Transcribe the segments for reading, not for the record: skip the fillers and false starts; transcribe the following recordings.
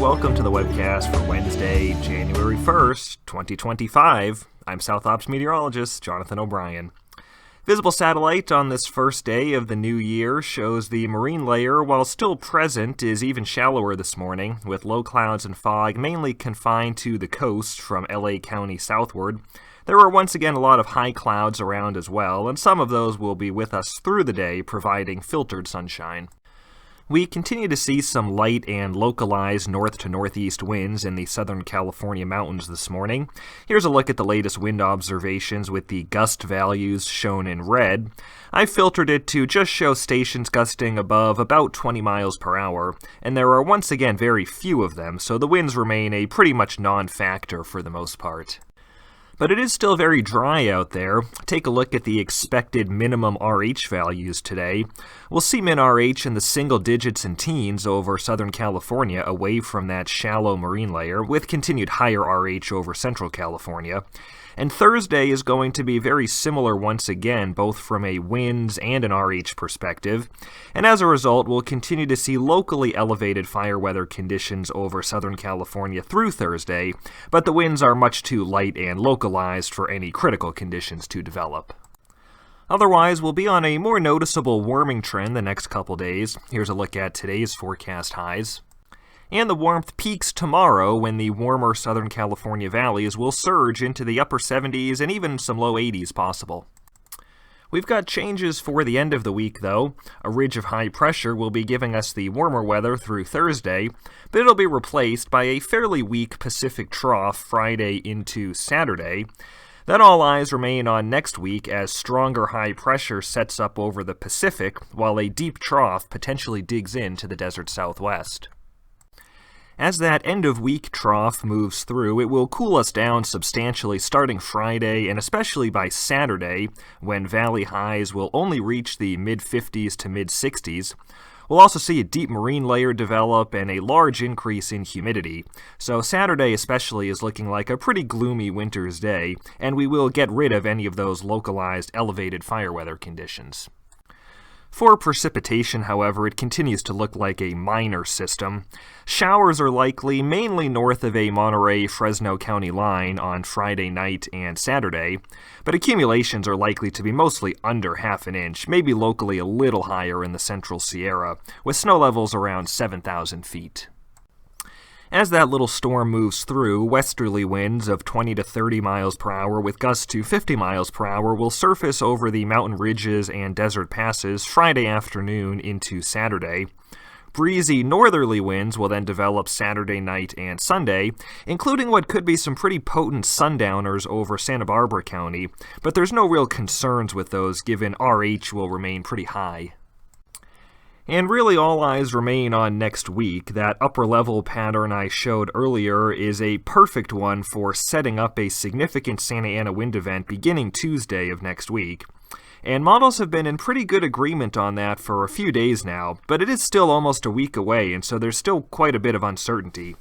welcome to the Webcast for Wednesday, January 1st, 2025. I'm South Ops meteorologist Jonathan O'Brien. Visible satellite on this first day of the new year shows the marine layer, while still present, is even shallower this morning, with low clouds and fog mainly confined to the coast from LA County southward. There are once again a lot of high clouds around as well, and some of those will be with us through the day, providing filtered sunshine. We continue to see some light and localized north to northeast winds in the Southern California mountains this morning. Here's a look at the latest wind observations with the gust values shown in red. I filtered it to just show stations gusting above about 20 miles per hour, and there are once again very few of them, so the winds remain a pretty much non-factor for the most part. But it is still very dry out there. Take a look at the expected minimum RH values today. We'll see min RH in the single digits and teens over Southern California away from that shallow marine layer, with continued higher RH over Central California. And Thursday is going to be very similar once again, both from a winds and an RH perspective. And as a result, we'll continue to see locally elevated fire weather conditions over Southern California through Thursday, but the winds are much too light and localized for any critical conditions to develop. Otherwise, we'll be on a more noticeable warming trend the next couple days. Here's a look at today's forecast highs. And the warmth peaks tomorrow when the warmer Southern California valleys will surge into the upper 70s and even some low 80s possible. We've got changes for the end of the week, though. A ridge of high pressure will be giving us the warmer weather through Thursday, but it'll be replaced by a fairly weak Pacific trough Friday into Saturday. Then all eyes remain on next week as stronger high pressure sets up over the Pacific, while a deep trough potentially digs into the desert southwest. As that end-of-week trough moves through, it will cool us down substantially starting Friday and especially by Saturday, when valley highs will only reach the mid-50s to mid-60s. We'll also see a deep marine layer develop and a large increase in humidity, so Saturday especially is looking like a pretty gloomy winter's day, and we will get rid of any of those localized elevated fire weather conditions. For precipitation, however, it continues to look like a minor system. Showers are likely mainly north of a Monterey-Fresno County line on Friday night and Saturday, but accumulations are likely to be mostly under half an inch, maybe locally a little higher in the central Sierra, with snow levels around 7,000 feet. As that little storm moves through, westerly winds of 20 to 30 miles per hour with gusts to 50 miles per hour will surface over the mountain ridges and desert passes Friday afternoon into Saturday. Breezy northerly winds will then develop Saturday night and Sunday, including what could be some pretty potent sundowners over Santa Barbara County, but there's no real concerns with those given RH will remain pretty high. And really all eyes remain on next week. That upper-level pattern I showed earlier is a perfect one for setting up a significant Santa Ana wind event beginning Tuesday of next week. And models have been in pretty good agreement on that for a few days now, but it is still almost a week away, and so there's still quite a bit of uncertainty.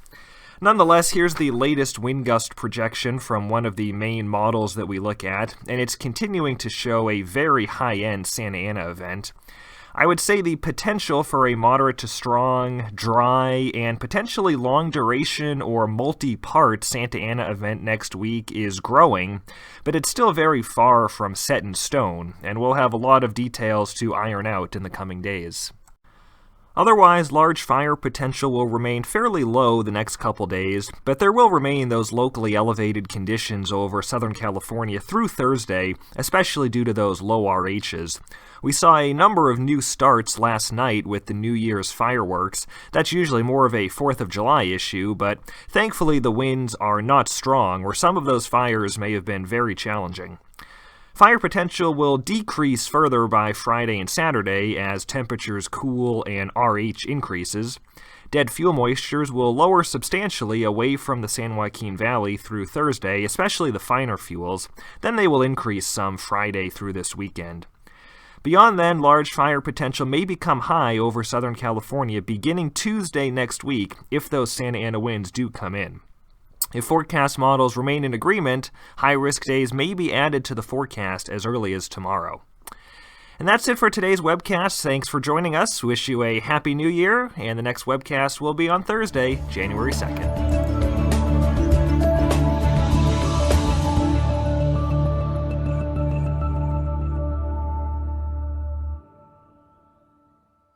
Nonetheless, here's the latest wind gust projection from one of the main models that we look at, and it's continuing to show a very high-end Santa Ana event. I would say the potential for a moderate to strong, dry, and potentially long-duration or multi-part Santa Ana event next week is growing, but it's still very far from set in stone, and we'll have a lot of details to iron out in the coming days. Otherwise, large fire potential will remain fairly low the next couple days, but there will remain those locally elevated conditions over Southern California through Thursday, especially due to those low RHs. We saw a number of new starts last night with the New Year's fireworks. That's usually more of a 4th of July issue, but thankfully the winds are not strong, where some of those fires may have been very challenging. Fire potential will decrease further by Friday and Saturday as temperatures cool and RH increases. Dead fuel moistures will lower substantially away from the San Joaquin Valley through Thursday, especially the finer fuels. Then they will increase some Friday through this weekend. Beyond then, large fire potential may become high over Southern California beginning Tuesday next week if those Santa Ana winds do come in. If forecast models remain in agreement, high-risk days may be added to the forecast as early as tomorrow. And that's it for today's webcast. Thanks for joining us. Wish you a happy new year, and the next webcast will be on Thursday, January 2nd.